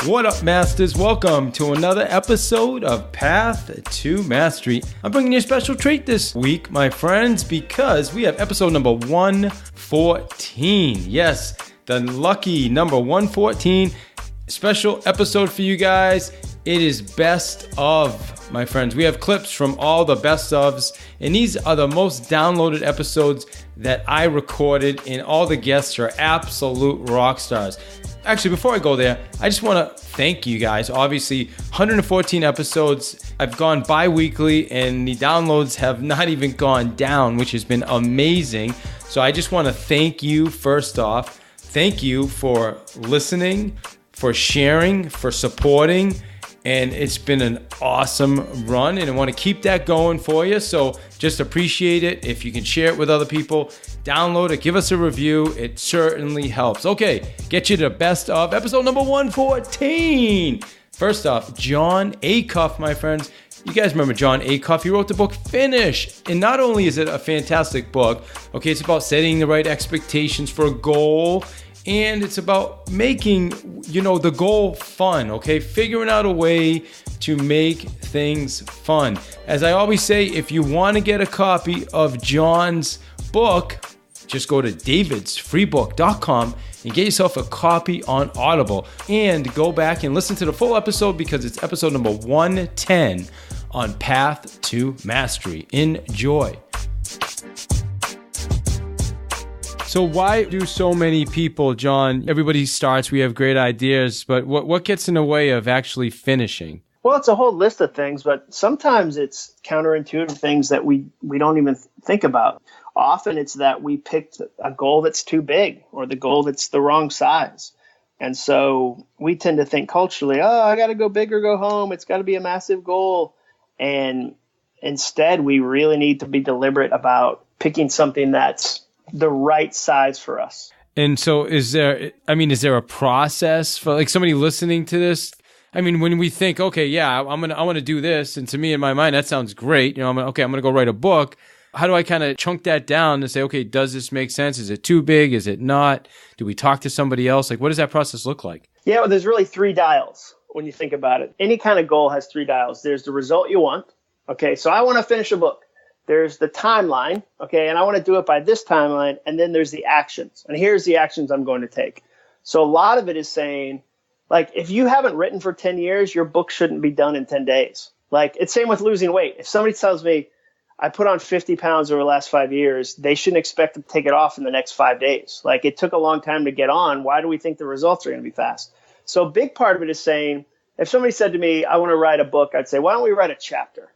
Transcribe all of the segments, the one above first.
What up, Masters? Welcome to another episode of Path to Mastery. I'm bringing you a special treat this week, my friends, because we have episode number 114. Yes, the lucky number 114. Special episode for you guys. It is best of, my friends. We have clips from all the best ofs, and these are the most downloaded episodes that I recorded, and all the guests are absolute rock stars. Actually, before I go there, I just want to thank you guys. Obviously, 114 episodes. I've gone bi-weekly, and the downloads have not even gone down, which has been amazing. So I just want to thank you first off. Thank you for listening, for sharing, for supporting. And it's been an awesome run, and I want to keep that going for you. So just appreciate it. If you can share it with other people, download it, give us a review. It certainly helps. Okay, get you to best of episode number 114. First off, Jon Acuff, my friends. You guys remember Jon Acuff? He wrote the book Finish. And not only is it a fantastic book, okay, it's about setting the right expectations for a goal. And it's about making, the goal fun, okay? Figuring out a way to make things fun. As I always say, if you want to get a copy of Jon's book, just go to davidsfreebook.com and get yourself a copy on Audible. And go back and listen to the full episode because it's episode number 110 on Path to Mastery. Enjoy. So why do so many people, Jon, everybody starts, we have great ideas, but what gets in the way of actually finishing? Well, it's a whole list of things, but sometimes it's counterintuitive things that we don't even think about. Often it's that we picked a goal that's too big or the goal that's the wrong size. And so we tend to think culturally, I got to go big or go home. It's got to be a massive goal. And instead, we really need to be deliberate about picking something that's the right size for us. And so is there a process for like somebody listening to this? I mean, when we think, okay, yeah, I want to do this. And to me, in my mind, that sounds great. I'm going to go write a book. How do I kind of chunk that down and say, okay, does this make sense? Is it too big? Is it not? Do we talk to somebody else? Like, what does that process look like? Yeah, well, there's really three dials when you think about it. Any kind of goal has three dials. There's the result you want. Okay, so I want to finish a book. There's the timeline, okay, and I want to do it by this timeline, and then there's the actions. And here's the actions I'm going to take. So a lot of it is saying, like, if you haven't written for 10 years, your book shouldn't be done in 10 days. Like, it's same with losing weight. If somebody tells me I put on 50 pounds over the last 5 years, they shouldn't expect to take it off in the next 5 days. Like, it took a long time to get on. Why do we think the results are going to be fast? So a big part of it is saying, if somebody said to me, I want to write a book, I'd say, why don't we write a chapter?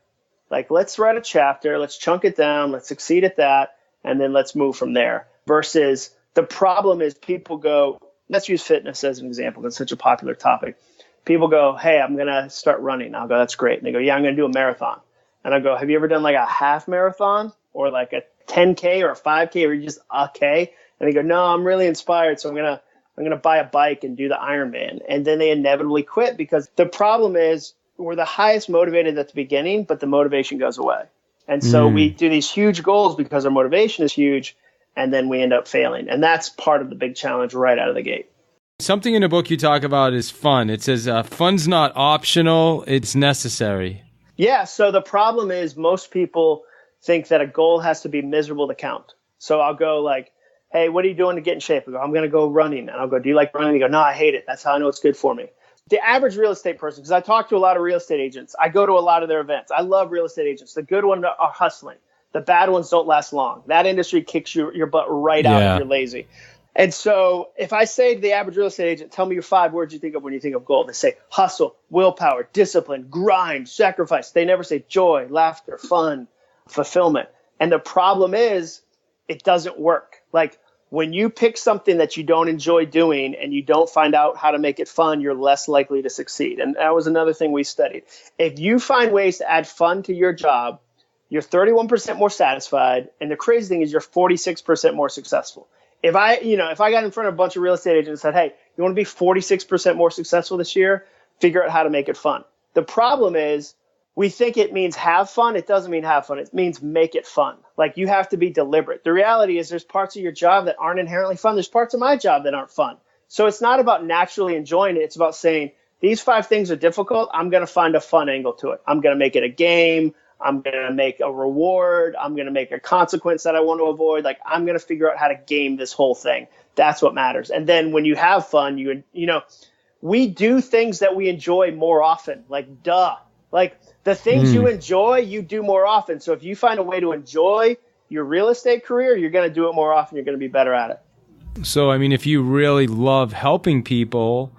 Like, let's write a chapter, let's chunk it down, let's succeed at that, and then let's move from there. Versus the problem is people go, let's use fitness as an example. That's such a popular topic. People go, hey, I'm going to start running. I'll go, that's great. And they go, yeah, I'm going to do a marathon. And I go, have you ever done like a half marathon or like a 10K or a 5K or just a K? And they go, no, I'm really inspired. So I'm going to buy a bike and do the Ironman. And then they inevitably quit because the problem is, we're the highest motivated at the beginning, but the motivation goes away. And so we do these huge goals because our motivation is huge, and then we end up failing. And that's part of the big challenge right out of the gate. Something in the book you talk about is fun. It says fun's not optional, it's necessary. Yeah, so the problem is most people think that a goal has to be miserable to count. So I'll go like, hey, what are you doing to get in shape? I go, I'm going to go running. And I'll go, do you like running? They go, no, I hate it. That's how I know it's good for me. The average real estate person, because I talk to a lot of real estate agents. I go to a lot of their events. I love real estate agents. The good ones are hustling. The bad ones don't last long. That industry kicks your butt right out if you're lazy. And so if I say to the average real estate agent, tell me your 5 words you think of when you think of goal, they say hustle, willpower, discipline, grind, sacrifice. They never say joy, laughter, fun, fulfillment. And the problem is it doesn't work. Like, when you pick something that you don't enjoy doing and you don't find out how to make it fun, you're less likely to succeed. And that was another thing we studied. If you find ways to add fun to your job, you're 31% more satisfied. And the crazy thing is you're 46% more successful. If I got in front of a bunch of real estate agents and said, hey, you want to be 46% more successful this year? Figure out how to make it fun. The problem is we think it means have fun. It doesn't mean have fun. It means make it fun. Like, you have to be deliberate. The reality is there's parts of your job that aren't inherently fun. There's parts of my job that aren't fun. So it's not about naturally enjoying it. It's about saying, these 5 things are difficult. I'm going to find a fun angle to it. I'm going to make it a game. I'm going to make a reward. I'm going to make a consequence that I want to avoid. Like, I'm going to figure out how to game this whole thing. That's what matters. And then when you have fun, we do things that we enjoy more often. Like, duh. Like, the things you enjoy, you do more often. So if you find a way to enjoy your real estate career, you're going to do it more often. You're going to be better at it. So, I mean, if you really love helping people,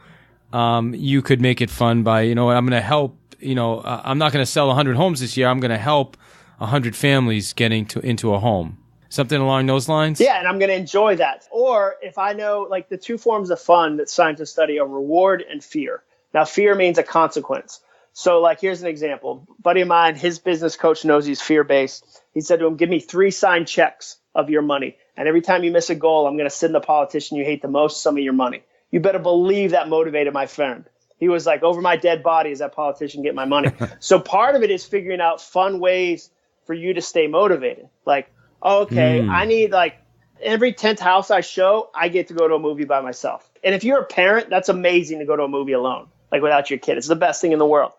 you could make it fun by, I'm going to help, I'm not going to sell 100 homes this year. I'm going to help 100 families getting into a home. Something along those lines? Yeah, and I'm going to enjoy that. Or if I know, like, the 2 forms of fun that scientists study are reward and fear. Now, fear means a consequence. So, like, here's an example. A buddy of mine, his business coach knows he's fear-based. He said to him, give me 3 signed checks of your money. And every time you miss a goal, I'm going to send the politician you hate the most some of your money. You better believe that motivated my friend. He was like, over my dead body is that politician get my money. So part of it is figuring out fun ways for you to stay motivated. Like, okay, I need, like, every 10th house I show, I get to go to a movie by myself. And if you're a parent, that's amazing to go to a movie alone, like without your kid. It's the best thing in the world.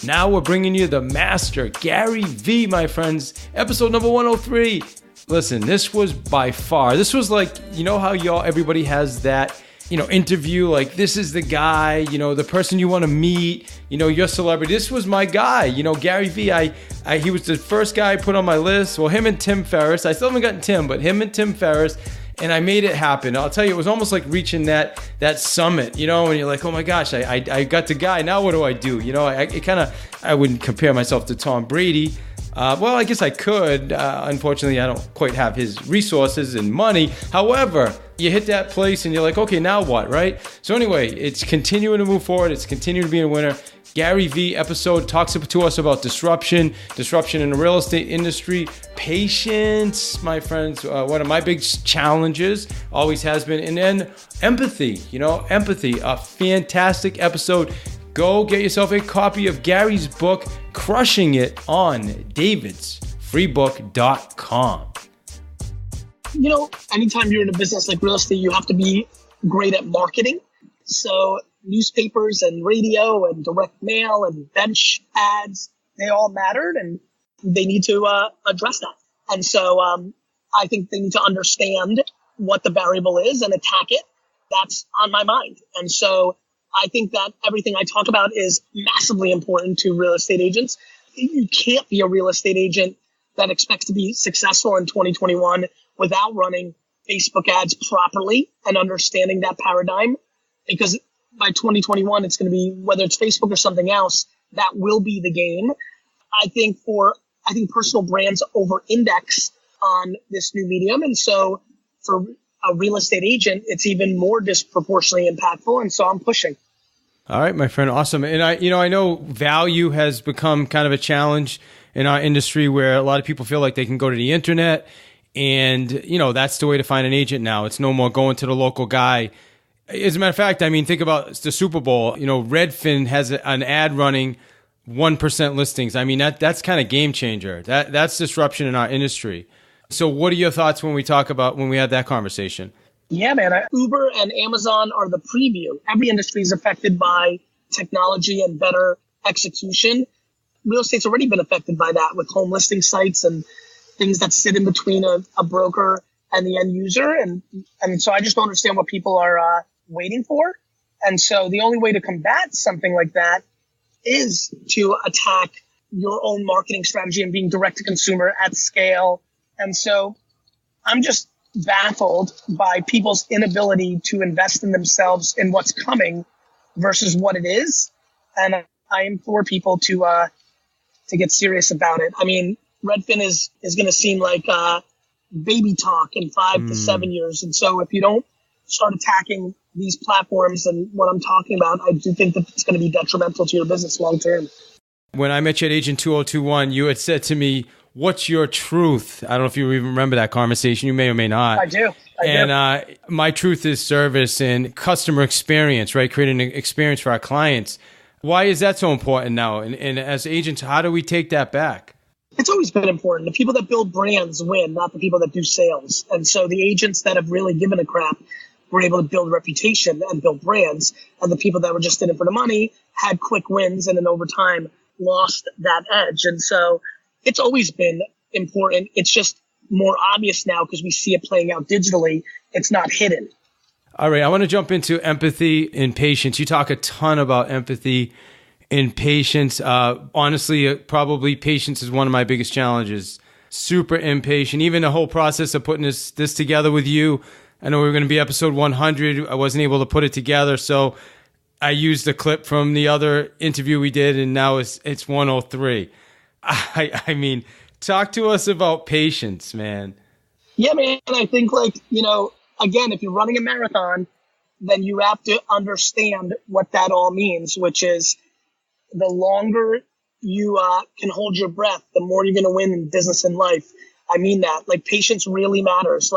Now we're bringing you the master, Gary V, my friends, episode number 103. Listen, this was like, how everybody has that, interview, like, this is the guy, the person you want to meet, your celebrity. This was my guy, Gary V. He was the first guy I put on my list. Well, him and Tim Ferriss. I still haven't gotten Tim, but him and Tim Ferriss. And I made it happen. I'll tell you, it was almost like reaching that summit, and you're like, oh my gosh, I got the guy. Now what do I do? I wouldn't compare myself to Tom Brady. Well, I guess I could. Unfortunately, I don't quite have his resources and money. However, you hit that place and you're like, okay, now what, right? So anyway, it's continuing to move forward. It's continuing to be a winner. Gary V episode talks to us about disruption in the real estate industry, patience, my friends, one of my big challenges, always has been, and then empathy, a fantastic episode. Go get yourself a copy of Gary's book, Crushing It, on davidsfreebook.com. Anytime you're in a business like real estate, you have to be great at marketing. So newspapers and radio and direct mail and bench ads, they all mattered, and they need to address that. And so I think they need to understand what the variable is and attack it. That's on my mind. And so I think that everything I talk about is massively important to real estate agents. You can't be a real estate agent that expects to be successful in 2021 without running Facebook ads properly and understanding that paradigm, because by 2021, it's going to be, whether it's Facebook or something else, that will be the game. I think personal brands over-index on this new medium. And so for a real estate agent, it's even more disproportionately impactful. And so I'm pushing. All right, my friend. Awesome. And I know value has become kind of a challenge in our industry, where a lot of people feel like they can go to the internet and, that's the way to find an agent now. It's no more going to the local guy. As a matter of fact, think about the Super Bowl. Redfin has an ad running 1% listings. That's kind of game changer. That's disruption in our industry. So what are your thoughts when we had that conversation? Yeah, man. Uber and Amazon are the preview. Every industry is affected by technology and better execution. Real estate's already been affected by that with home listing sites and things that sit in between a broker and the end user. And so I just don't understand what people are waiting for. And so the only way to combat something like that is to attack your own marketing strategy and being direct to consumer at scale. And so I'm just baffled by people's inability to invest in themselves in what's coming versus what it is. And I implore people to get serious about it. Redfin is going to seem like baby talk in 5 to 7 years. And so if you don't start attacking these platforms and what I'm talking about, I do think that it's going to be detrimental to your business long term. When I met you at Agent 2021, you had said to me, what's your truth? I don't know if you even remember that conversation. You may or may not. I do. My truth is service and customer experience, right? Creating an experience for our clients. Why is that so important now? And as agents, how do we take that back? It's always been important. The people that build brands win, not the people that do sales. And so the agents that have really given a crap, were able to build reputation and build brands. And the people that were just in it for the money had quick wins and then over time lost that edge. And so it's always been important. It's just more obvious now because we see it playing out digitally. It's not hidden. All right, I want to jump into empathy and patience. You talk a ton about empathy and patience. Honestly, probably patience is one of my biggest challenges. Super impatient. Even the whole process of putting this together with you. I know we were going to be episode 100. I wasn't able to put it together, so I used the clip from the other interview we did, and now it's 103. I mean, talk to us about patience, man. Yeah, man. I think, again, if you're running a marathon, then you have to understand what that all means, which is the longer you can hold your breath, the more you're going to win in business and life. I mean that. Patience really matters.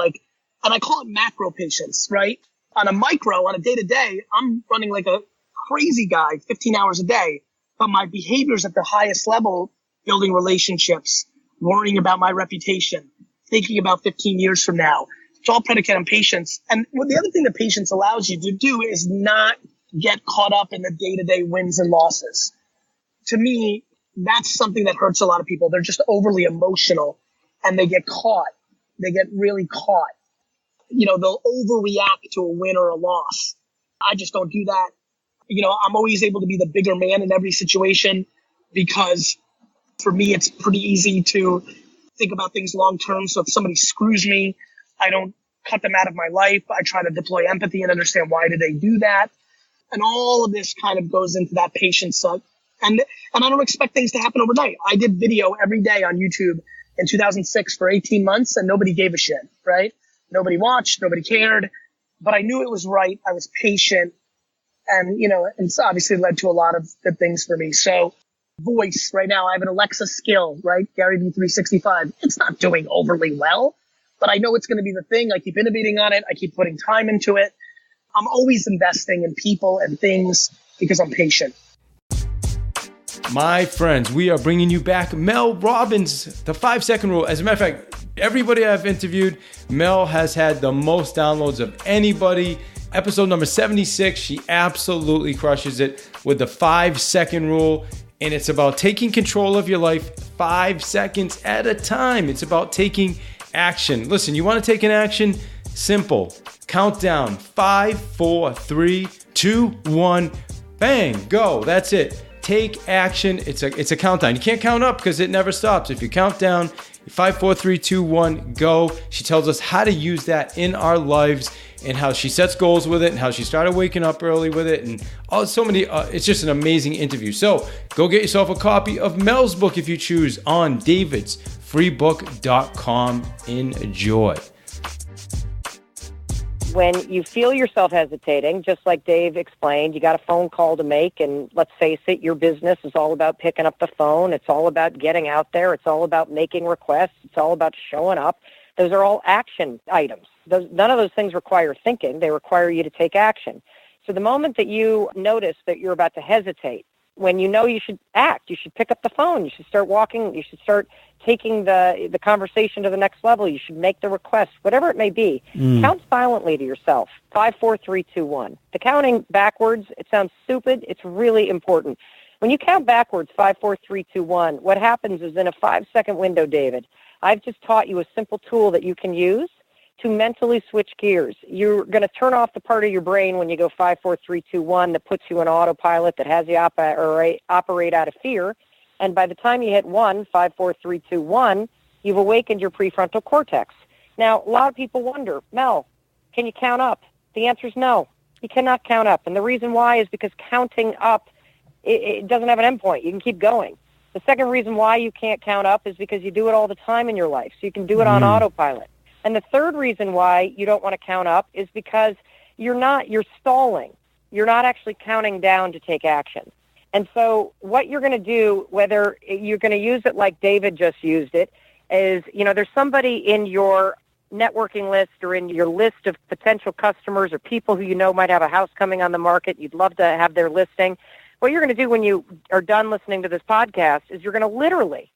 And I call it macro patience, right? On a micro, on a day-to-day, I'm running like a crazy guy, 15 hours a day. But my behaviors at the highest level, building relationships, worrying about my reputation, thinking about 15 years from now, it's all predicated on patience. And the other thing that patience allows you to do is not get caught up in the day-to-day wins and losses. To me, that's something that hurts a lot of people. They're just overly emotional and they get caught. They get really caught. They'll overreact to a win or a loss. I just don't do that. I'm always able to be the bigger man in every situation because for me, it's pretty easy to think about things long term. So if somebody screws me, I don't cut them out of my life. I try to deploy empathy and understand why did they do that. And all of this kind of goes into that patience. And I don't expect things to happen overnight. I did video every day on YouTube in 2006 for 18 months and nobody gave a shit, right? Nobody watched, nobody cared, but I knew it was right. I was patient and it's obviously led to a lot of good things for me. So voice right now, I have an Alexa skill, right? Gary V 365. It's not doing overly well, but I know it's going to be the thing. I keep innovating on it. I keep putting time into it. I'm always investing in people and things because I'm patient. My friends, we are bringing you back Mel Robbins, the 5-second rule. As a matter of fact, everybody I've interviewed, Mel has had the most downloads of anybody. Episode number 76, she absolutely crushes it with the 5-second rule. And it's about taking control of your life 5 seconds at a time. It's about taking action. Listen, you want to take an action? Simple. Countdown. 5, 4, 3, 2, 1. Bang. Go. That's it. Take action. It's a countdown. You can't count up because it never stops. If you count down, 5, 4, 3, 2, 1, go. She tells us how to use that in our lives and how she sets goals with it and how she started waking up early with it and so many. It's just an amazing interview. So go get yourself a copy of Mel's book if you choose on davidsfreebook.com. Enjoy. When you feel yourself hesitating, just like Dave explained, you got a phone call to make, and let's face it, your business is all about picking up the phone. It's all about getting out there. It's all about making requests. It's all about showing up. Those are all action items. None of those things require thinking. They require you to take action. So the moment that you notice that you're about to hesitate, when you know you should act, you should pick up the phone. You should start walking. You should start taking the conversation to the next level. You should make the request, whatever it may be. Count silently to yourself. 5, 4, 3, 2, 1. The counting backwards, it sounds stupid. It's really important. When you count backwards, 5, 4, 3, 2, 1, what happens is in a 5-second window, David, I've just taught you a simple tool that you can use to mentally switch gears. You're going to turn off the part of your brain when you go 5, 4, 3, 2, 1 that puts you in autopilot, that has you operate out of fear. And by the time you hit 1, 5, 4, 3, 2, 1, you've awakened your prefrontal cortex. Now, a lot of people wonder, Mel, can you count up? The answer is no. You cannot count up. And the reason why is because counting up, it doesn't have an endpoint. You can keep going. The second reason why you can't count up is because you do it all the time in your life. So you can do it on autopilot. And the third reason why you don't want to count up is because you're stalling. You're not actually counting down to take action. And so what you're going to do, whether you're going to use it like David just used it, is, there's somebody in your networking list or in your list of potential customers or people who might have a house coming on the market. You'd love to have their listing. What you're going to do when you are done listening to this podcast is you're going to literally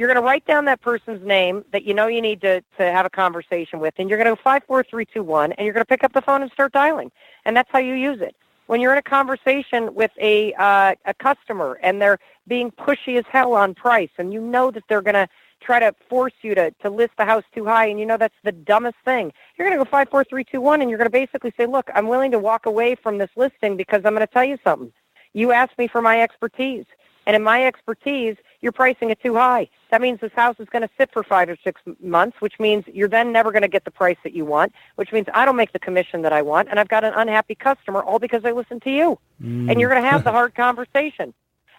You're going to write down that person's name that you know you need to have a conversation with, and you're going to go 5, 4, 3, 2, 1, and you're going to pick up the phone and start dialing. And that's how you use it. When you're in a conversation with a customer and they're being pushy as hell on price, and you know that they're going to try to force you to list the house too high, and you know that's the dumbest thing, you're going to go 5, 4, 3, 2, 1, and you're going to basically say, look, I'm willing to walk away from this listing because I'm going to tell you something. You asked me for my expertise. And in my expertise, you're pricing it too high. That means this house is going to sit for 5 or 6 months, which means you're then never going to get the price that you want, which means I don't make the commission that I want, and I've got an unhappy customer all because I listened to you. And you're going to have the hard conversation.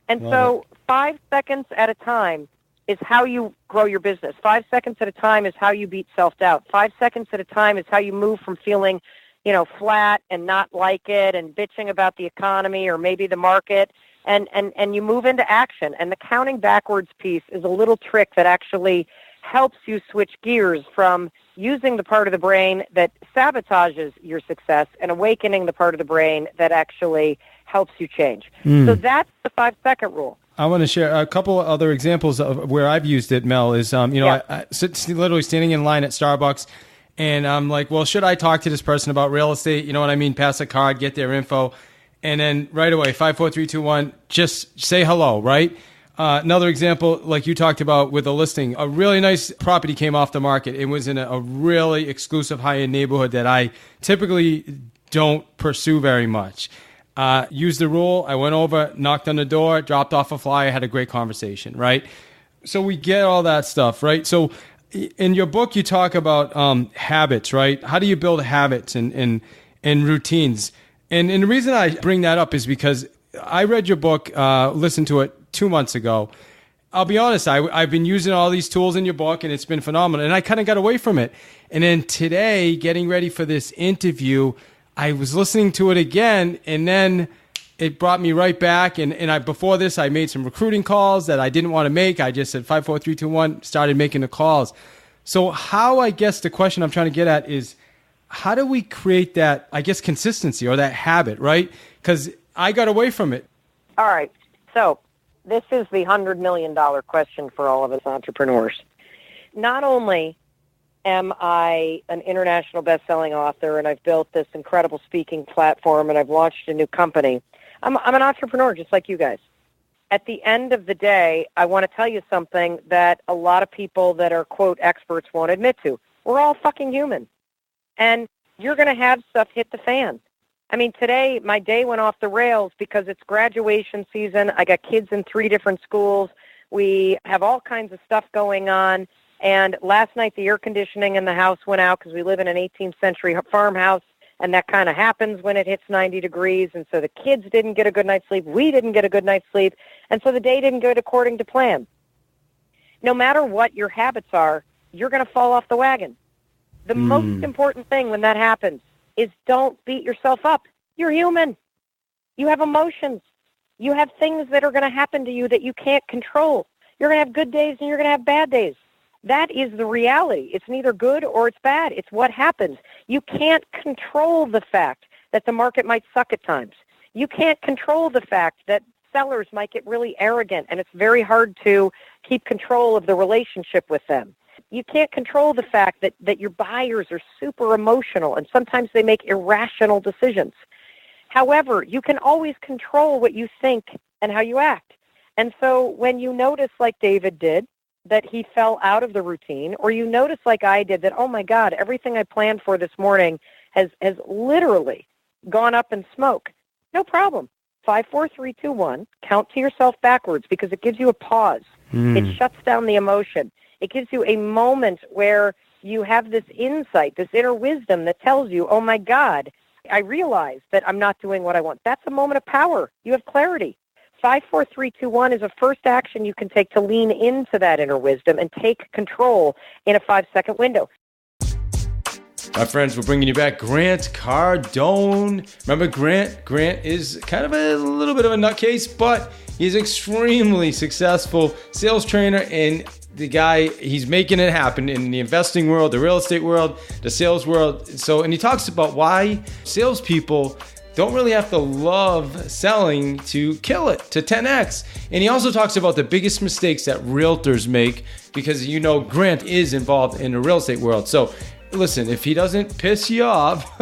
And so 5 seconds at a time is how you grow your business. 5 seconds at a time is how you beat self-doubt. 5 seconds at a time is how you move from feeling, flat and not like it and bitching about the economy or maybe the market. And you move into action. And the counting backwards piece is a little trick that actually helps you switch gears from using the part of the brain that sabotages your success and awakening the part of the brain that actually helps you change. So that's the 5-second rule. I want to share a couple of other examples of where I've used it, Mel, is, I literally standing in line at Starbucks, and I'm like, well, should I talk to this person about real estate? You know what I mean? Pass a card, get their info. And then right away, 5, 4, 3, 2, 1, just say hello, right? Another example, like you talked about with a listing, a really nice property came off the market. It was in a really exclusive high-end neighborhood that I typically don't pursue very much. Used the rule. I went over, knocked on the door, dropped off a flyer, had a great conversation, right? So we get all that stuff, right? So in your book, you talk about habits, right? How do you build habits and routines? And the reason I bring that up is because I read your book, listened to it 2 months ago. I'll be honest, I've been using all these tools in your book, and it's been phenomenal. And I kind of got away from it. And then today, getting ready for this interview, I was listening to it again, and then it brought me right back. And before this, I made some recruiting calls that I didn't want to make. I just said 5, 4, 3, 2, 1, started making the calls. So how, I guess the question I'm trying to get at is, how do we create that, I guess, consistency or that habit, right? Because I got away from it. All right. So this is the $100 million question for all of us entrepreneurs. Not only am I an international best-selling author and I've built this incredible speaking platform and I've launched a new company, I'm an entrepreneur just like you guys. At the end of the day, I want to tell you something that a lot of people that are, quote, experts won't admit to. We're all fucking human. And you're going to have stuff hit the fan. I mean, today, my day went off the rails because it's graduation season. I got kids in 3 different schools. We have all kinds of stuff going on. And last night, the air conditioning in the house went out because we live in an 18th century farmhouse, and that kind of happens when it hits 90 degrees. And so the kids didn't get a good night's sleep. We didn't get a good night's sleep. And so the day didn't go according to plan. No matter what your habits are, you're going to fall off the wagon. The most important thing when that happens is don't beat yourself up. You're human. You have emotions. You have things that are going to happen to you that you can't control. You're going to have good days and you're going to have bad days. That is the reality. It's neither good or it's bad. It's what happens. You can't control the fact that the market might suck at times. You can't control the fact that sellers might get really arrogant and it's very hard to keep control of the relationship with them. You can't control the fact that your buyers are super emotional and sometimes they make irrational decisions. However, you can always control what you think and how you act. And so when you notice, like David did, that he fell out of the routine, or you notice like I did that, oh my God, everything I planned for this morning has literally gone up in smoke. No problem. 5, 4, 3, 2, 1, count to yourself backwards because it gives you a pause. It shuts down the emotion. It gives you a moment where you have this insight, this inner wisdom that tells you, oh my God, I realize that I'm not doing what I want. That's a moment of power. You have clarity. 5, 4, 3, 2, 1 is a first action you can take to lean into that inner wisdom and take control in a 5-second window. My friends, we're bringing you back Grant Cardone. Remember Grant? Grant is kind of a little bit of a nutcase, but he's extremely successful sales trainer, and the guy, he's making it happen in the investing world, the real estate world, the sales world. So, and he talks about why salespeople don't really have to love selling to kill it, to 10x. And he also talks about the biggest mistakes that realtors make because, Grant is involved in the real estate world. So listen, if he doesn't piss you off,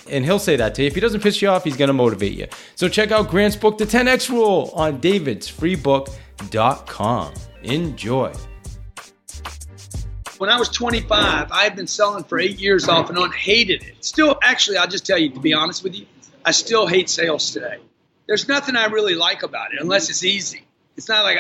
and he'll say that to you, if he doesn't piss you off, he's going to motivate you. So check out Grant's book, The 10X Rule, on davidsfreebook.com. Enjoy. When I was 25, I had been selling for 8 years off and on, hated it. Still, actually, I'll just tell you, to be honest with you, I still hate sales today. There's nothing I really like about it unless it's easy. It's not like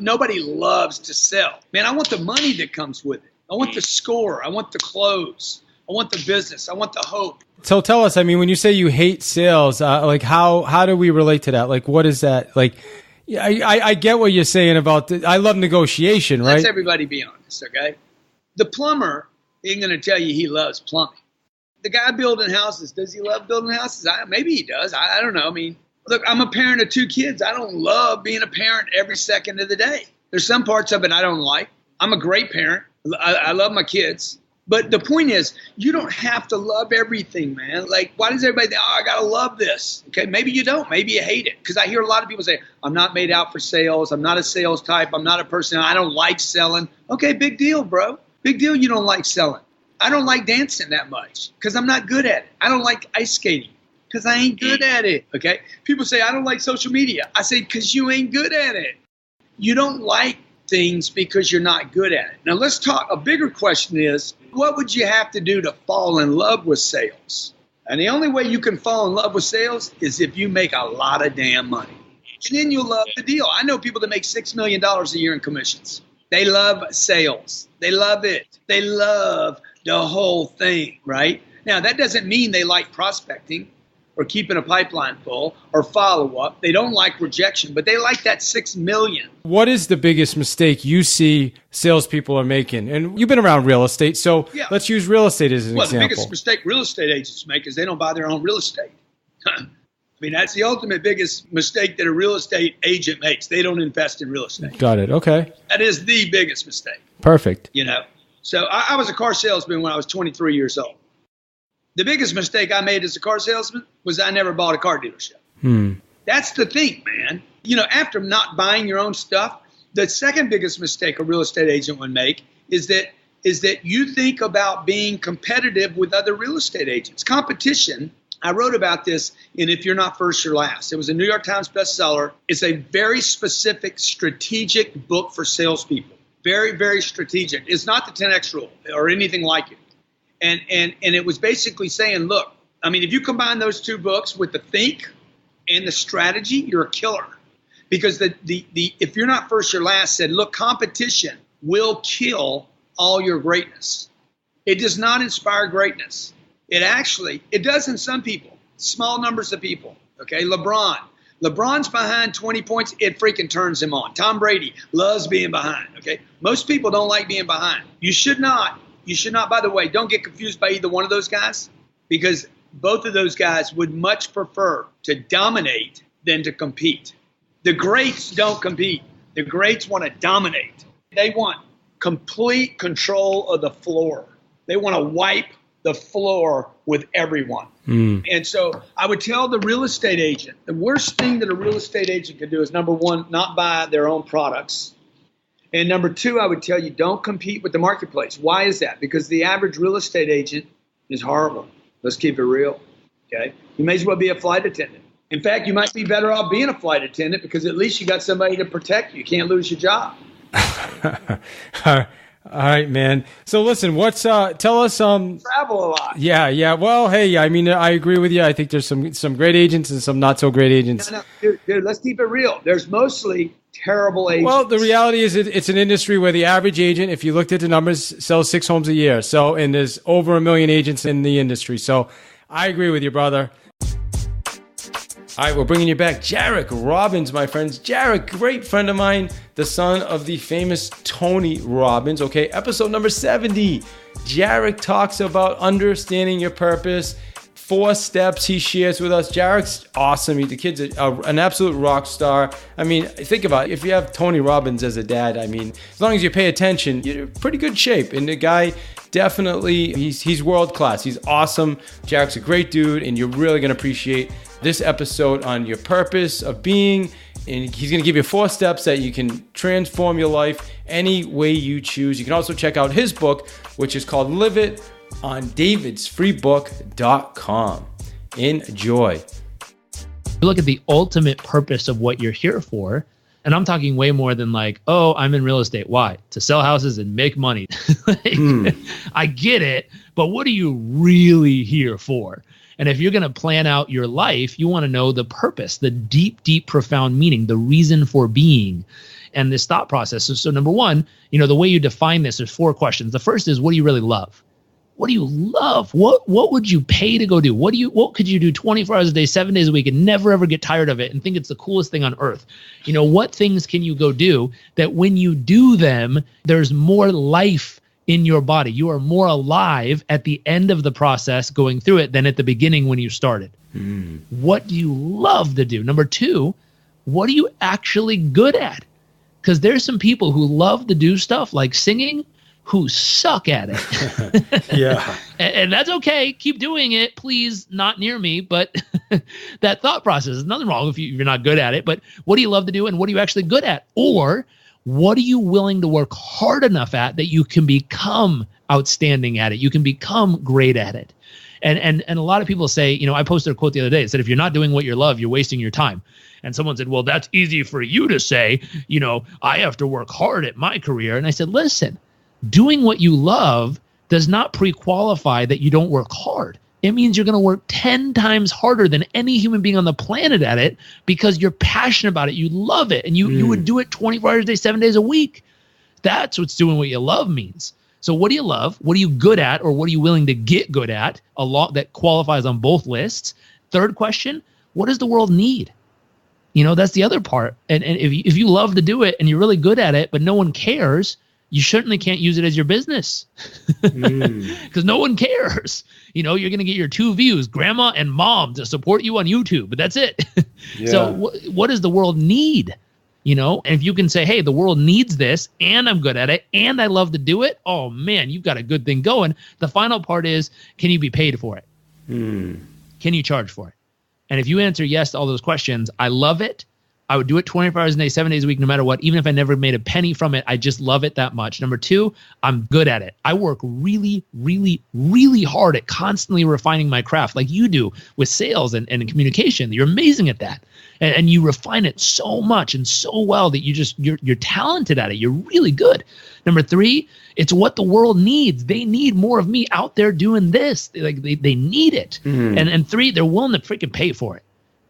nobody loves to sell. Man, I want the money that comes with it. I want the score. I want the close. I want the business. I want the hope. So tell us, when you say you hate sales, how do we relate to that? Like, what is that? Like, I get what you're saying about I love negotiation, right? Let's everybody be honest, okay? The plumber ain't going to tell you he loves plumbing. The guy building houses, does he love building houses? Maybe he does. I don't know. Look, I'm a parent of 2 kids. I don't love being a parent every second of the day. There's some parts of it I don't like. I'm a great parent. I love my kids. But the point is, you don't have to love everything, man. Like, why does everybody think, I got to love this? Okay, maybe you don't. Maybe you hate it. Because I hear a lot of people say, I'm not made out for sales. I'm not a sales type. I'm not a person. I don't like selling. Okay, big deal, bro. Big deal you don't like selling. I don't like dancing that much because I'm not good at it. I don't like ice skating because I ain't good at it, okay? People say, I don't like social media. I say, because you ain't good at it. You don't like things because you're not good at it. Now, let's talk. A bigger question is, what would you have to do to fall in love with sales? And the only way you can fall in love with sales is if you make a lot of damn money. And then you'll love the deal. I know people that make $6 million a year in commissions. They love sales. They love it. They love the whole thing, right? Now, that doesn't mean they like prospecting or keeping a pipeline full or follow-up. They don't like rejection, but they like that $6 million. What is the biggest mistake you see salespeople are making? And you've been around real estate, so let's use real estate as an example. The biggest mistake real estate agents make is they don't buy their own real estate. That's the ultimate biggest mistake that a real estate agent makes. They don't invest in real estate. Got it. Okay. That is the biggest mistake. Perfect. So I was a car salesman when I was 23 years old. The biggest mistake I made as a car salesman was I never bought a car dealership. That's the thing, man. After not buying your own stuff, the second biggest mistake a real estate agent would make is that you think about being competitive with other real estate agents. Competition. I wrote about this in If You're Not First, You're Last. It was a New York Times bestseller. It's a very specific, strategic book for salespeople. Very, very strategic. It's not the 10X rule or anything like it. And it was basically saying, look, if you combine those 2 books with the think and the strategy, you're a killer. Because the If You're Not First, You're Last said, look, competition will kill all your greatness. It does not inspire greatness. It does in some people, small numbers of people. Okay, LeBron's behind 20 points, it freaking turns him on. Tom Brady loves being behind. Okay, most people don't like being behind. You should not, by the way, don't get confused by either one of those guys, because both of those guys would much prefer to dominate than to compete. The greats don't compete. The greats want to dominate. They want complete control of the floor. They want to wipe the floor with everyone. And so I would tell the real estate agent, the worst thing that a real estate agent could do is, number one, not buy their own products. And number 2, I would tell you, don't compete with the marketplace. Why is that? Because the average real estate agent is horrible. Let's keep it real. Okay. You may as well be a flight attendant. In fact, you might be better off being a flight attendant because at least you got somebody to protect you. You can't lose your job. All right, man. So listen, tell us travel a lot. Yeah. Well, hey, I agree with you. I think there's some great agents and some not so great agents. No, dude, let's keep it real. There's mostly terrible agents. Well, the reality is it's an industry where the average agent, if you looked at the numbers, sells 6 homes a year. So, and there's over 1 million agents in the industry. So I agree with you, brother. All right, we're bringing you back Jairek Robbins, my friends. Jairek, great friend of mine, the son of the famous Tony Robbins. Okay, episode number 70. Jairek talks about understanding your purpose. 4 steps he shares with us. Jarek's awesome. The kid's an absolute rock star. Think about it. If you have Tony Robbins as a dad, as long as you pay attention, you're in pretty good shape. And the guy definitely, he's world class. He's awesome. Jairek's a great dude, and you're really going to appreciate this episode on your purpose of being. And he's going to give you 4 steps that you can transform your life any way you choose. You can also check out his book, which is called Live It, on davidsfreebook.com. Enjoy. Look at the ultimate purpose of what you're here for. And I'm talking way more than like, oh, I'm in real estate. Why? To sell houses and make money. I get it, but what are you really here for? And if you're going to plan out your life, you want to know the purpose, the deep, deep, profound meaning, the reason for being, and this thought process. So number one, the way you define this, there's 4 questions. The first is, what do you really love? What do you love? What would you pay to go do? What could you do 24 hours a day, 7 days a week, and never ever get tired of it and think it's the coolest thing on earth? What things can you go do that when you do them, there's more life in your body? You are more alive at the end of the process going through it than at the beginning when you started. What do you love to do? Number 2, what are you actually good at? Because there's some people who love to do stuff like singing who suck at it. Yeah. And that's okay. Keep doing it. Please, not near me. But that thought process, there's nothing wrong if you're not good at it. But what do you love to do, and what are you actually good at? Or what are you willing to work hard enough at that you can become outstanding at it? You can become great at it. And a lot of people say, I posted a quote the other day. It said, if you're not doing what you love, you're wasting your time. And someone said, well, that's easy for you to say. I have to work hard at my career. And I said, listen, doing what you love does not pre-qualify that you don't work hard. It means you're going to work 10 times harder than any human being on the planet at it because you're passionate about it. You love it. And you would do it 24 hours a day, 7 days a week. That's what's doing what you love means. So what do you love? What are you good at? Or what are you willing to get good at? A lot that qualifies on both lists. Third question, what does the world need? That's the other part. And if you love to do it and you're really good at it, but no one cares, you certainly can't use it as your business because no one cares. You're going to get your 2 views, grandma and mom, to support you on YouTube, but that's it. Yeah. So what does the world need? And if you can say, hey, the world needs this and I'm good at it and I love to do it, oh man, you've got a good thing going. The final part is, can you be paid for it? Can you charge for it? And if you answer yes to all those questions, I love it. I would do it 24 hours a day, 7 days a week, no matter what. Even if I never made a penny from it, I just love it that much. Number 2, I'm good at it. I work really, really, really hard at constantly refining my craft like you do with sales and communication. You're amazing at that. And you refine it so much and so well that you're talented at it. You're really good. Number 3, it's what the world needs. They need more of me out there doing this. They need it. And 3, they're willing to freaking pay for it.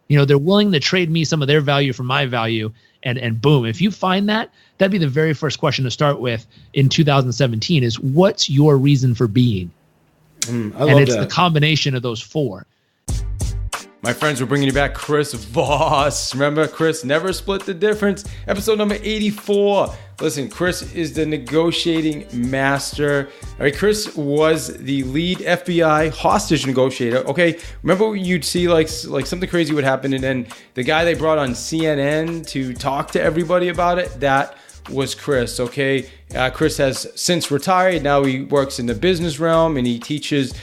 They're willing to trade me some of their value for my value, and boom. If you find that, that'd be the very first question to start with in 2017 is, what's your reason for being? It's the combination of those 4. My friends, we're bringing you back Chris Voss. Remember, Chris never split the difference. Episode number 84. Listen, Chris is the negotiating master. All right, Chris was the lead FBI hostage negotiator. Okay, remember you'd see like something crazy would happen, and then the guy they brought on CNN to talk to everybody about it, that was Chris. Okay, Chris has since retired. Now he works in the business realm and he teaches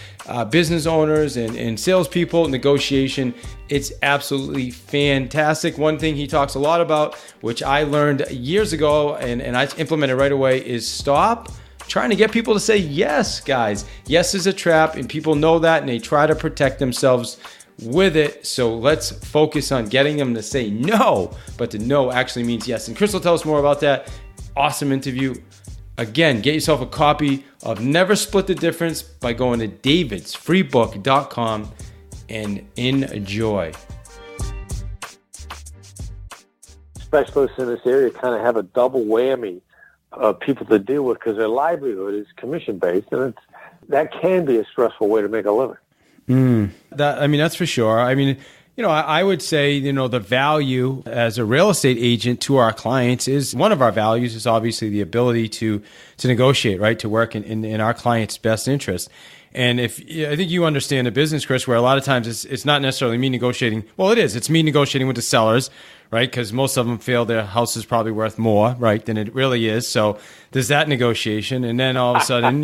business owners and salespeople negotiation. It's absolutely fantastic. One thing he talks a lot about, which I learned years ago and I implemented right away, is stop trying to get people to say yes, guys. Yes is a trap, and people know that, and they try to protect themselves with it. So let's focus on getting them to say no, but the no actually means yes. And Chris will tell us more about that. Awesome interview. Again, get yourself a copy of Never Split the Difference by going to davidsfreebook.com and enjoy. Specialists in this area kind of have a double whammy of people to deal with because their livelihood is commission-based, and that can be a stressful way to make a living. That's for sure. I would say, the value as a real estate agent to our clients is one of our values is obviously the ability to negotiate, right? To work in our client's best interest. And I think you understand the business, Chris, where a lot of times it's not necessarily me negotiating. Well, it is. It's me negotiating with the sellers, right? Because most of them feel their house is probably worth more, right, than it really is. So there's that negotiation. And then all of a sudden,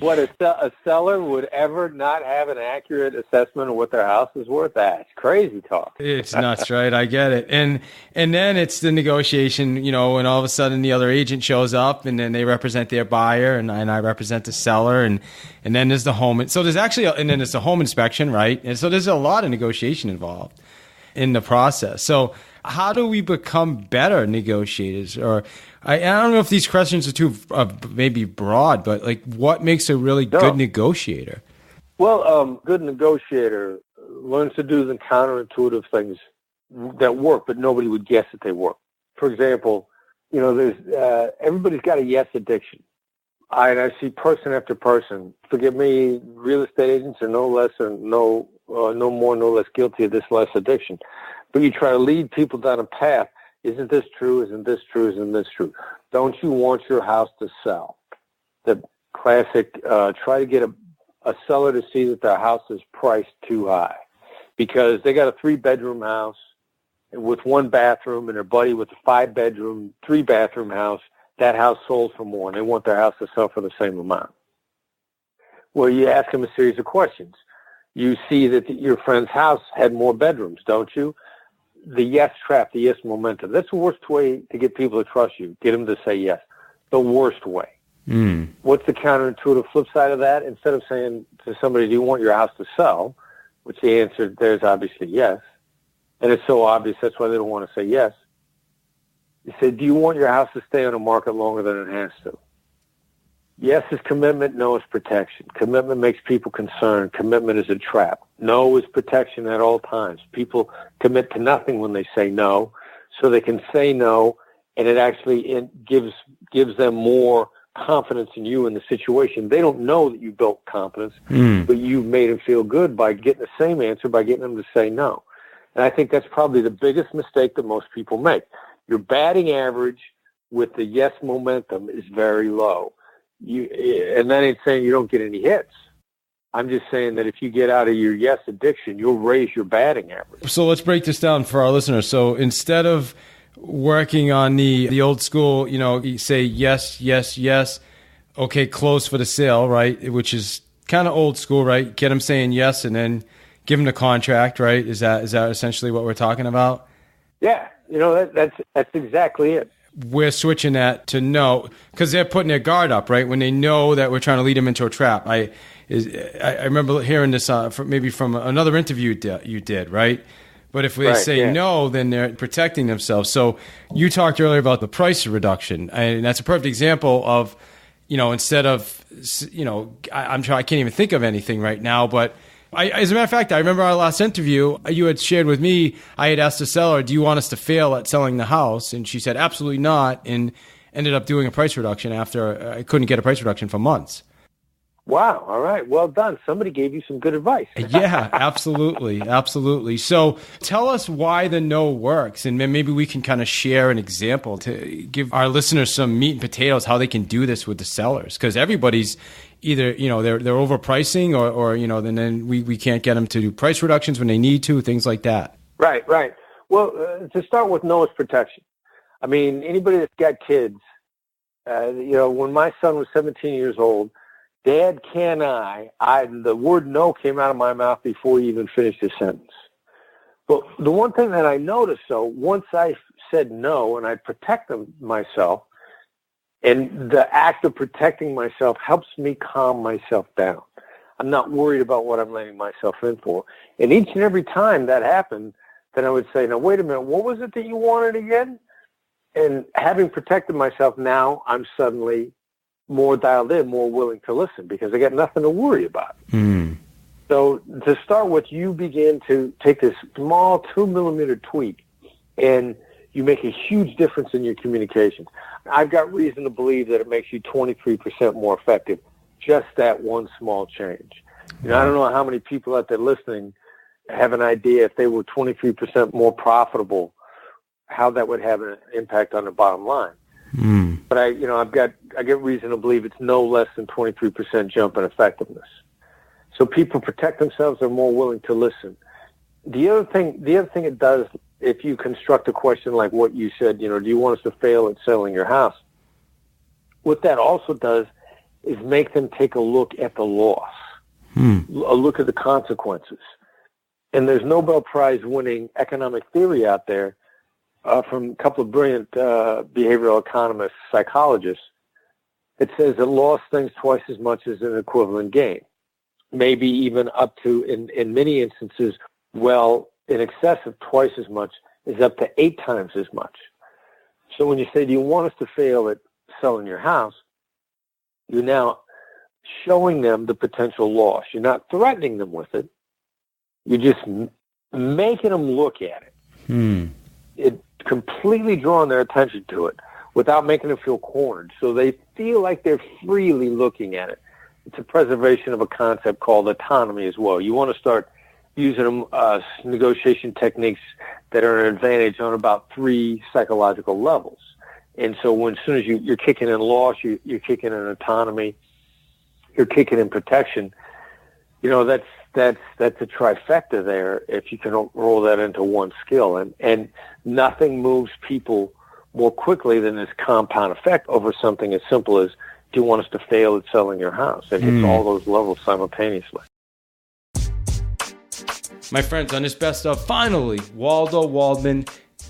What, a seller would ever not have an accurate assessment of what their house is worth? That's crazy talk. It's nuts, right? I get it. And then it's the negotiation, and all of a sudden the other agent shows up, and then they represent their buyer, and I represent the seller, and then there's the home. So there's actually, and then it's the home inspection, right? And so there's a lot of negotiation involved in the process. So how do we become better negotiators? Or I don't know if these questions are too maybe broad, but like, what makes a really good negotiator? Well, good negotiator learns to do the counterintuitive things that work, but nobody would guess that they work. For example, there's everybody's got a yes addiction. I see person after person. Forgive me, real estate agents are no less or no more, no less guilty of this less addiction. But you try to lead people down a path. Isn't this true? Isn't this true? Isn't this true? Don't you want your house to sell? The classic, try to get a seller to see that their house is priced too high because they got a 3-bedroom house with 1 bathroom and their buddy with a 5-bedroom, 3-bathroom house. That house sold for more, and they want their house to sell for the same amount. Well, you ask them a series of questions. You see that your friend's house had more bedrooms, don't you? The yes trap, the yes momentum. That's the worst way to get people to trust you. Get them to say yes. The worst way. What's the counterintuitive flip side of that? Instead of saying to somebody, do you want your house to sell? Which the answer there is obviously yes. And it's so obvious, that's why they don't want to say yes. You say, do you want your house to stay on the market longer than it has to? Yes is commitment, no is protection. Commitment makes people concerned. Commitment is a trap. No is protection at all times. People commit to nothing when they say no, so they can say no, and it actually gives them more confidence in you in the situation. They don't know that you built confidence, but you've made them feel good by getting the same answer, by getting them to say no. And I think that's probably the biggest mistake that most people make. Your batting average with the yes momentum is very low. And that ain't saying you don't get any hits. I'm just saying that if you get out of your yes addiction, you'll raise your batting average. So let's break this down for our listeners. So instead of working on the old school, you say yes, yes, yes, okay, close for the sale, right? Which is kind of old school, right? Get them saying yes and then give them the contract, right? Is that essentially what we're talking about? Yeah, that's exactly it. We're switching that to no, because they're putting their guard up, right? When they know that we're trying to lead them into a trap. I remember hearing this maybe from another interview you did, right? But if they say no, then they're protecting themselves. So you talked earlier about the price reduction, and that's a perfect example of, instead of, I can't even think of anything right now, but as a matter of fact, I remember our last interview, you had shared with me, I had asked the seller, do you want us to fail at selling the house? And she said, absolutely not, and ended up doing a price reduction after I couldn't get a price reduction for months. Wow. All right. Well done. Somebody gave you some good advice. Yeah, absolutely. Absolutely. So tell us why the no works, and then maybe we can kind of share an example to give our listeners some meat and potatoes, how they can do this with the sellers. Because everybody's either, they're overpricing or then we can't get them to do price reductions when they need to, things like that. Right. Well, to start with, no is protection. I mean, anybody that's got kids, when my son was 17 years old, Dad, can the word no came out of my mouth before he even finished his sentence. But the one thing that I noticed, though, once I said no and I protect myself, and the act of protecting myself helps me calm myself down. I'm not worried about what I'm letting myself in for. And each and every time that happened, then I would say, now, wait a minute, what was it that you wanted again? And having protected myself, now I'm suddenly more dialed in, more willing to listen because I got nothing to worry about. So to start with, you begin to take this small 2-millimeter tweak and you make a huge difference in your communications. I've got reason to believe that it makes you 23% more effective, just that one small change. I don't know how many people out there listening have an idea if they were 23% more profitable, how that would have an impact on the bottom line. But I get reason to believe it's no less than 23% jump in effectiveness. So people protect themselves; they're more willing to listen. The other thing it does if you construct a question like what you said, do you want us to fail at selling your house? What that also does is make them take a look at the loss, a look at the consequences. And there's Nobel Prize winning economic theory out there from a couple of brilliant behavioral economists, psychologists, that says that loss thinks twice as much as an equivalent gain, maybe even up to, in many instances, in excess of twice as much, is up to 8 times as much. So when you say, do you want us to fail at selling your house, you're now showing them the potential loss. You're not threatening them with it. You're just making them look at it. It completely drawing their attention to it without making them feel cornered. So they feel like they're freely looking at it. It's a preservation of a concept called autonomy as well. You want to start using negotiation techniques that are an advantage on about 3 psychological levels. And so as soon as you're kicking in loss, you're kicking in autonomy, you're kicking in protection, that's a trifecta there if you can roll that into one skill. And nothing moves people more quickly than this compound effect over something as simple as, do you want us to fail at selling your house? It hits all those levels simultaneously. My friends, on this best of, finally, Waldo Waldman,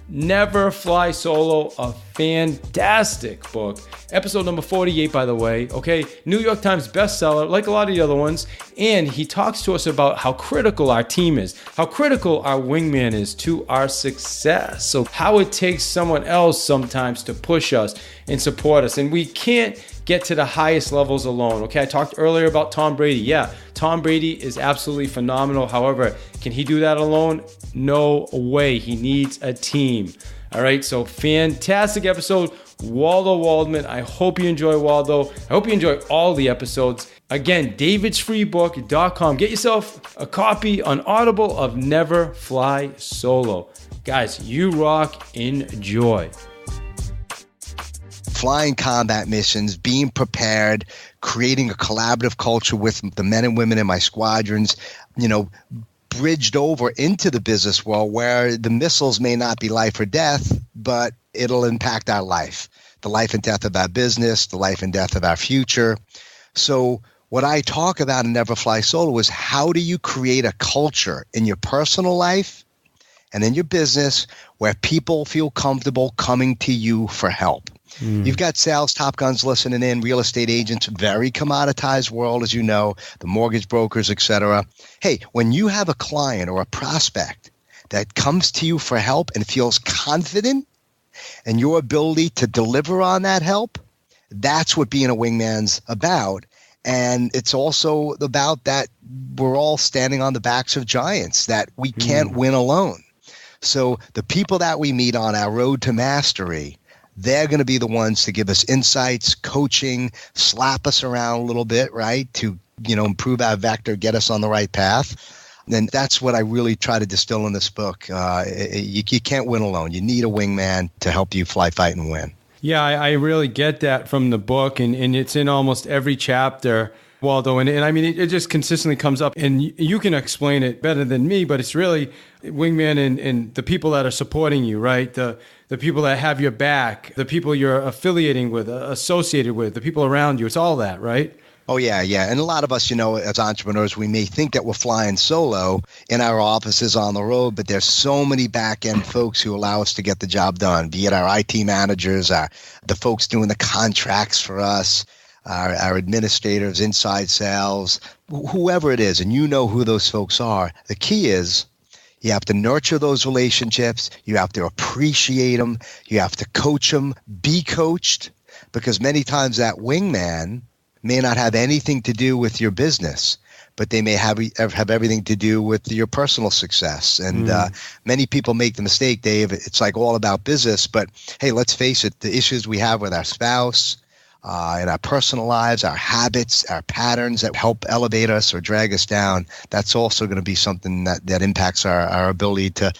Never Fly Solo, a fantastic book. Episode number 48, by the way, okay? New York Times bestseller, like a lot of the other ones. And he talks to us about how critical our team is, how critical our wingman is to our success. So how it takes someone else sometimes to push us and support us. And we can't get to the highest levels alone, okay? I talked earlier about Tom Brady. Yeah, Tom Brady is absolutely phenomenal. However, can he do that alone? No way. He needs a team. All right, so fantastic episode. Waldo Waldman. I hope you enjoy Waldo. I hope you enjoy all the episodes. Again, davidsfreebook.com. Get yourself a copy on Audible of Never Fly Solo. Guys, you rock. Enjoy. Flying combat missions, being prepared, creating a collaborative culture with the men and women in my squadrons, bridged over into the business world where the missiles may not be life or death, but it'll impact our life, the life and death of our business, the life and death of our future. So what I talk about in Never Fly Solo is how do you create a culture in your personal life and in your business where people feel comfortable coming to you for help. You've got sales top guns listening in, real estate agents, very commoditized world, as you know, the mortgage brokers, etc. Hey, when you have a client or a prospect that comes to you for help and feels confident in your ability to deliver on that help, that's what being a wingman's about. And it's also about that we're all standing on the backs of giants, that we can't win alone. So the people that we meet on our road to mastery, they're going to be the ones to give us insights, coaching, slap us around a little bit, right? To, improve our vector, get us on the right path. And that's what I really try to distill in this book. You can't win alone. You need a wingman to help you fly, fight, and win. Yeah, I really get that from the book, and it's in almost every chapter, Waldo. And I mean, it just consistently comes up, and you can explain it better than me, but it's really wingman and the people that are supporting you, right? The people that have your back, the people you're affiliating with, associated with, the people around you. It's all that, right? Oh, yeah. And a lot of us, as entrepreneurs, we may think that we're flying solo in our offices on the road, but there's so many back-end folks who allow us to get the job done, be it our IT managers, the folks doing the contracts for us, our administrators, inside sales, whoever it is, and you know who those folks are. The key is you have to nurture those relationships. You have to appreciate them. You have to coach them, be coached, because many times that wingman may not have anything to do with your business, but they may have everything to do with your personal success. And many people make the mistake, Dave. It's like all about business, but hey, let's face it, the issues we have with our spouse, in our personal lives, our habits, our patterns that help elevate us or drag us down, that's also going to be something that impacts our ability to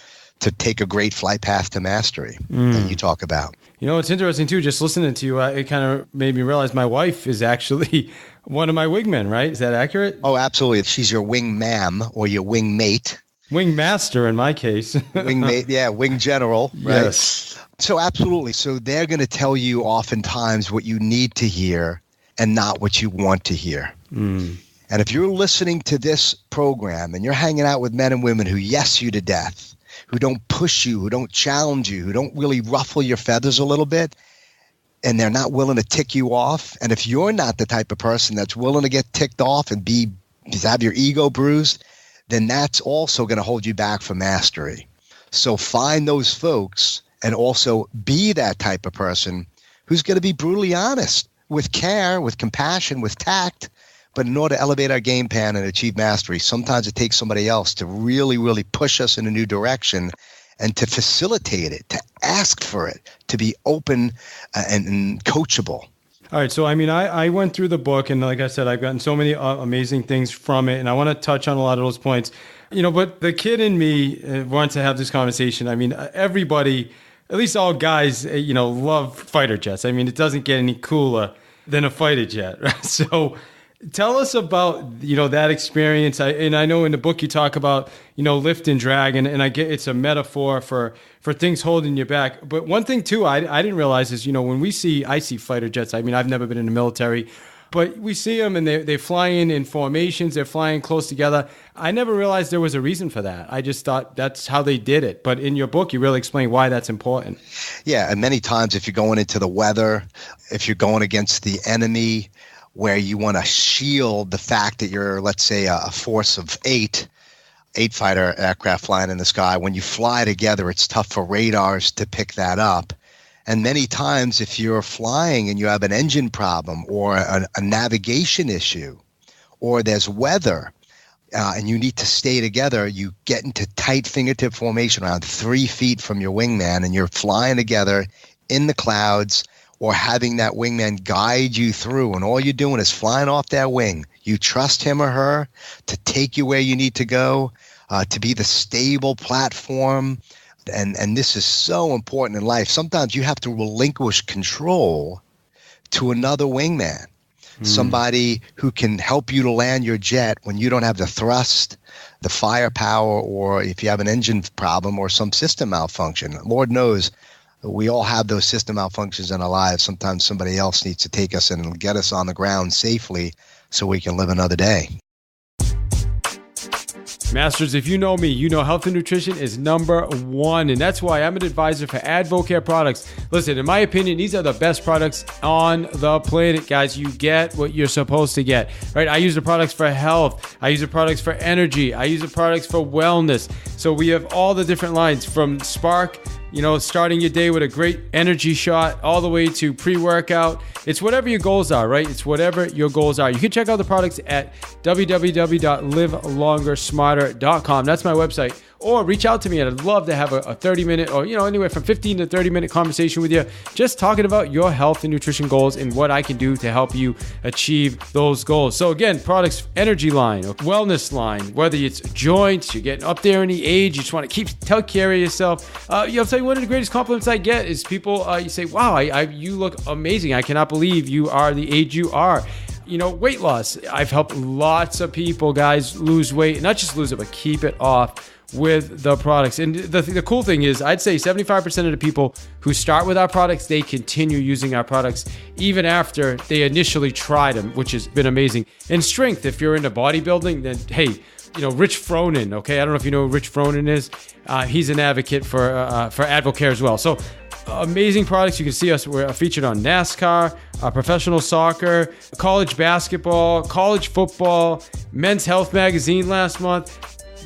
take a great flight path to mastery that you talk about. It's interesting, too, just listening to you, it kind of made me realize my wife is actually one of my wingmen, right? Is that accurate? Oh, absolutely. She's your wing ma'am or your wing mate. Wing master in my case. Wing general, right? Yes. So absolutely. So they're going to tell you oftentimes what you need to hear and not what you want to hear. And if you're listening to this program and you're hanging out with men and women who yes you to death, who don't push you, who don't challenge you, who don't really ruffle your feathers a little bit, and they're not willing to tick you off, and if you're not the type of person that's willing to get ticked off and have your ego bruised, then that's also going to hold you back from mastery. So find those folks and also be that type of person who's going to be brutally honest with care, with compassion, with tact. But in order to elevate our game plan and achieve mastery, sometimes it takes somebody else to really, really push us in a new direction and to facilitate it, to ask for it, to be open and coachable. All right. So, I mean, I went through the book, and like I said, I've gotten so many amazing things from it, and I want to touch on a lot of those points. But the kid in me wants to have this conversation. I mean, everybody, at least all guys, love fighter jets. I mean, it doesn't get any cooler than a fighter jet, right? So tell us about, that experience. I know in the book you talk about, lift and drag, and I get it's a metaphor for things holding you back. But one thing too, I didn't realize is, when I see fighter jets, I mean, I've never been in the military, but we see them and they fly in formations, they're flying close together. I never realized there was a reason for that. I just thought that's how they did it. But in your book, you really explain why that's important. Yeah. And many times if you're going into the weather, if you're going against the enemy, where you want to shield the fact that you're, let's say, a force of eight fighter aircraft flying in the sky. When you fly together, it's tough for radars to pick that up. And many times if you're flying and you have an engine problem or a navigation issue, or there's weather and you need to stay together, you get into tight fingertip formation around 3 feet from your wingman, and you're flying together in the clouds, or having that wingman guide you through, and all you're doing is flying off that wing. You trust him or her to take you where you need to go, to be the stable platform. And this is so important in life. Sometimes you have to relinquish control to another wingman, somebody who can help you to land your jet when you don't have the thrust, the firepower, or if you have an engine problem or some system malfunction. Lord knows, we all have those system malfunctions in our lives. Sometimes somebody else needs to take us and get us on the ground safely so we can live another day. Masters, if you know me, you know health and nutrition is number one, and that's why I'm an advisor for Advocare products. Listen, in my opinion, these are the best products on the planet, guys. You get what you're supposed to get, right? I use the products for health. I use the products for energy. I use the products for wellness. So we have all the different lines from Spark, starting your day with a great energy shot, all the way to pre-workout. It's whatever your goals are, right? It's whatever your goals are. You can check out the products at www.livelongersmarter.com. That's my website. Or reach out to me, and I'd love to have a 30-minute or, anywhere from 15 to 30-minute conversation with you, just talking about your health and nutrition goals and what I can do to help you achieve those goals. So again, products, energy line, or wellness line, whether it's joints, you're getting up there in the age, you just want to take care of yourself. I'll tell you, one of the greatest compliments I get is people, you say, wow, you look amazing. I cannot believe you are the age you are. Weight loss. I've helped lots of people, guys, lose weight, not just lose it, but keep it off with the products. And the cool thing is, I'd say 75% of the people who start with our products, they continue using our products even after they initially tried them, which has been amazing. And strength, if you're into bodybuilding, then hey, Rich Fronin, okay? I don't know if you know who Rich Fronin is. He's an advocate for Advocare as well. So amazing products. You can see us. We're featured on NASCAR, professional soccer, college basketball, college football, Men's Health magazine last month.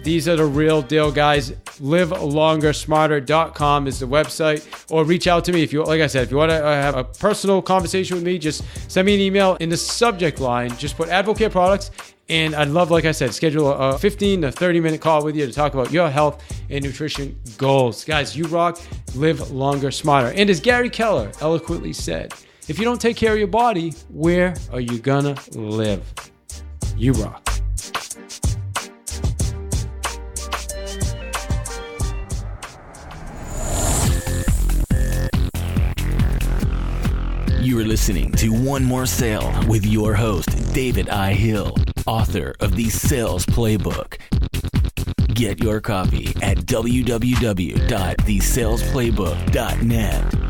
These are the real deal, guys. LiveLongerSmarter.com is the website, or reach out to me if you, like I said, if you want to have a personal conversation with me, just send me an email. In the subject line, just put Advocare products, and I'd love, like I said, schedule a 15 to 30-minute call with you to talk about your health and nutrition goals. Guys, you rock. Live longer, smarter. And as Gary Keller eloquently said, if you don't take care of your body, where are you gonna live? You rock. You are listening to One More Sale with your host, David I. Hill, author of the Sales Playbook. Get your copy at www.thesalesplaybook.net.